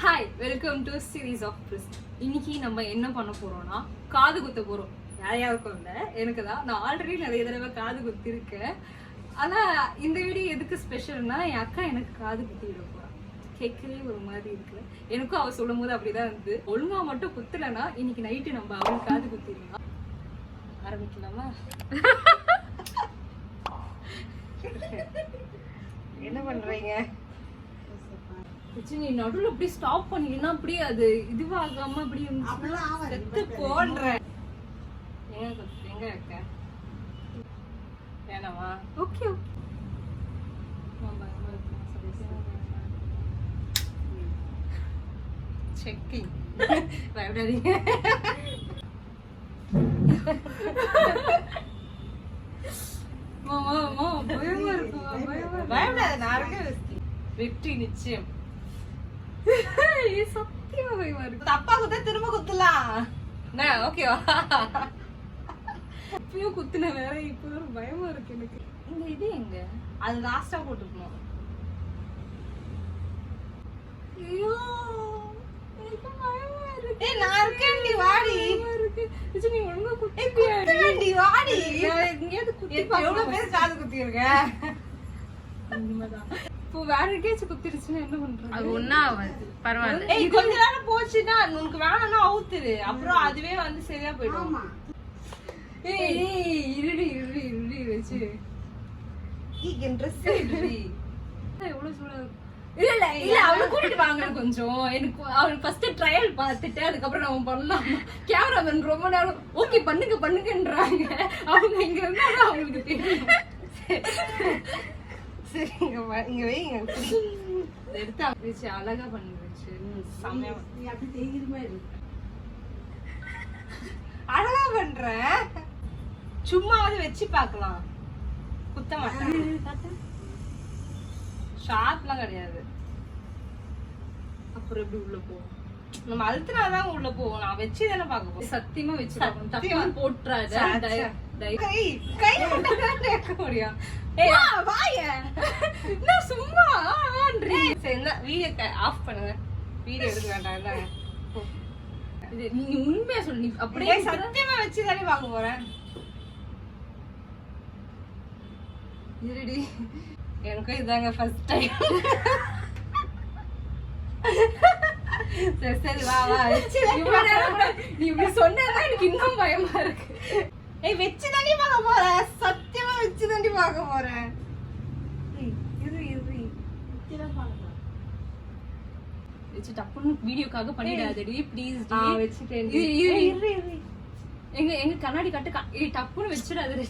Hi, welcome to series of twist. இன்னைக்கு நம்ம என்ன பண்ண போறோம்னா காது குத்த போறோம். யாருக்கும் இல்லை, எனக்கு தான். நான் ஆல்ரெடி நிறைய தடவை காது குத்திருக்கேன். ஆனா இந்த வீடியோ எதுக்கு ஸ்பெஷல்னா, என் அக்கா எனக்கு காது குத்தி விட போறான். கேட்கவே ஒரு மாதிரி இருக்கு. எனக்கும் அவ சொல்லும் போது அப்படிதான் இருந்தது. ஒழுங்கா மட்டும் குத்தலைன்னா இன்னைக்கு நைட்டு நம்ம அவளுக்கு காது குத்திடலாம். ஆரம்பிக்கலாமா? என்ன பண்றீங்க? நீ நடுவில் அப்படியே ஸ்டாப் பண்ணினா அப்படியே அது இதுவாகாம அப்படியே போன்ற எங்க இருக்க வேணாமா? Okay okay. செக்கிங் பயப்படாதீங்க. பயமா இருக்கு. பயப்படாத, நான் வெற்றி நிச்சயம். சத்தியமா பயமா இருக்கு. தப்பா குத்த திரும்ப குத்தலாம். ஓகேவா? இப்பயும் குத்துன வேற. இப்ப பயமா இருக்கு எனக்கு. இந்த இது எங்க? அது லாஸ்டா போட்டுக்கணும். ஐயோ, எனக்கு பயமா இருக்கு. ஏய், நான் இருக்கேன்டி, வாடி. நீ ஒழுங்கா குத்திடி, வாடி. எங்கேயாவது குத்தி எவ்வளவு பேர் காது குத்தி இருக்க? உண்மைதான். இப்போ வேற எங்கேயாச்சும் குத்திருச்சுன்னா என்ன பண்றது? அது ஒண்ணா பரவாயில்ல. ஏய், கொஞ்ச நேரம் போச்சுன்னா உனக்கு வேணும்னா அவுத்துரு, அப்புறம் அதுவே வந்து சரியா போயிடும். ஏய் இருடி இருடி இருடி வச்சு எவ்வளவு சூடா. இல்ல இல்ல இல்ல, அவளை கூட்டிட்டு வாங்க கொஞ்சம். எனக்கு அவளுக்கு ஃபர்ஸ்ட் ட்ரையல் பார்த்துட்டு அதுக்கப்புறம் நம்ம பண்ணலாம். கேமராமேன் ரொம்ப நேரம் ஓகே பண்ணுங்க பண்ணுங்கன்றாங்க. அவங்க இங்க இருந்தா அவங்களுக்கு தெரியும். சரி, இங்க வைங்க. எடுத்து வச்சு அழகா பண்ணி வச்சு அழகா பண்ற. சும்மாவது வச்சு பாக்கலாம். குத்த மாட்டேன். ஷார்ப்லாம் கிடையாது. அப்புறம் எப்படி உள்ள போவோம்? நம்ம அழுத்தினாதான் உள்ள போவோம். நான் வச்சு தானே பாக்க போறேன். சத்தியமா வச்சு தப்பான் போட்டுறாத. கை முடியும். சும்மா வீடியோ ஆஃப் பண்ணுங்க. வீடியோ எடுக்க வேண்டாம். நீ உண்மையா சொல்லி அப்படியே சத்தியமா வச்சுதானே பார்க்க போறேன். இருடி, எனக்கும் இதாங்க ஃபர்ஸ்ட் டைம். சரி சரி, வா வா வச்சு. நீ இப்படி சொன்னா எனக்கு இன்னும் பயமா இருக்கு. ஏய், வச்சு தாண்டி பார்க்க போறேன். சத்தியமா வச்சு தாண்டி பார்க்க போறேன். டப்புன்னு வீடியோக்காக பண்ணிடாதடி ப்ளீஸ். வச்சுட்டேன். எங்க எங்க கண்ணாடி கட்டு டப்புன்னு வச்சிடாது.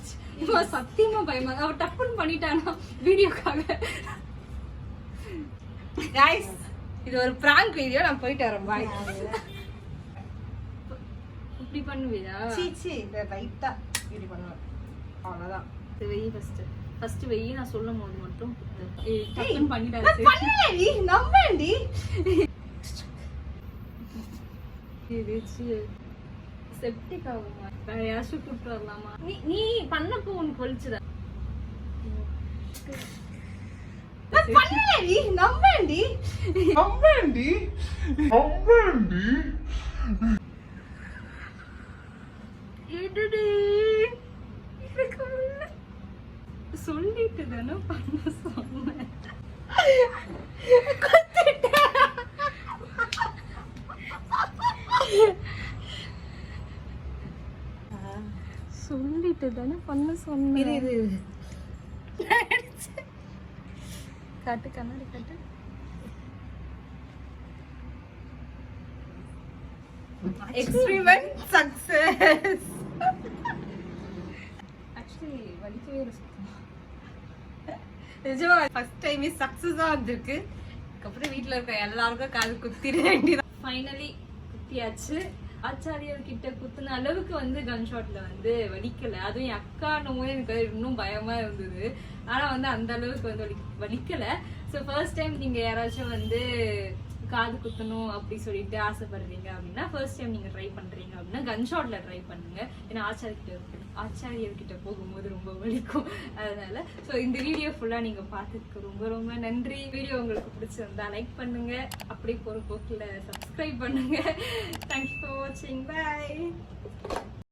சத்தியமா பயமா. அவ டப்புன்னு பண்ணிட்டானா வீடியோக்காக. गाइस, இது ஒரு பிராங்க் வீடியோ. நான் போயிட்டு வரேன். பாய். இப்படி பண்ணுவியா? சீச்சி, இத ரைட்டா இப்படி பண்ணுவேன். அவ்வளவுதான். வெயி ஃபர்ஸ்ட் வெயி. நான் சொல்லும் போது மட்டும் டக்குன்னு பண்ணிடாத. பண்ணலடி, நம்பேண்டி. இதுச்சு செப்டிக் ஆகுமா? வேற யாராச்சும் கூப்பிட்டு வரலாமா? நீ பண்ணப்போ உனக்கு வலிச்சுதா? பண்ணலடி, நம்பேண்டி. சொல்லிட்டு தானே பண்ண சொன்னேன். சொல்லிட்டு தானே பண்ண சொன்னேன். காட்டு, கண்ணாடி காட்டு. Experiment success. ஆக்சுவலி வலிக்கவே இல்லை. நிஜமா ஃபர்ஸ்ட் டைம் சக்சஸா வந்திருக்கு. அதுக்கப்புறம் வீட்டுல இருக்க எல்லாருக்கும் காது குத்திட வேண்டியதான். ஃபைனலி குத்தியாச்சு. ஆச்சாரியர்கிட்ட குத்துன அளவுக்கு வந்து கன் ஷாட்ல வந்து வலிக்கல. அதுவும் என் அக்கானும் எனக்கு இன்னும் பயமா இருந்தது. ஆனா வந்து அந்த அளவுக்கு வந்து வலிக்கல. ஸோ ஃபர்ஸ்ட் டைம் நீங்க யாராச்சும் வந்து காது குத்தணும் அப்படி சொல்லிட்டு ஆசைப்படுறீங்க அப்படின்னா ஃபர்ஸ்ட் டைம் நீங்க ட்ரை பண்றீங்க அப்படின்னா கன்ஷாட்ல ட்ரை பண்ணுங்க. ஏன்னா ஆச்சாரியர்கிட்ட போகும்போது ரொம்ப வலிக்கும். அதனால ஸோ இந்த வீடியோ ஃபுல்லா நீங்க பார்த்ததுக்கு ரொம்ப ரொம்ப நன்றி. வீடியோ உங்களுக்கு பிடிச்சிருந்தா லைக் பண்ணுங்க, அப்படியே போற போக்கில் சப்ஸ்கிரைப் பண்ணுங்க. தேங்க்யூ ஃபார் வாட்சிங். பை.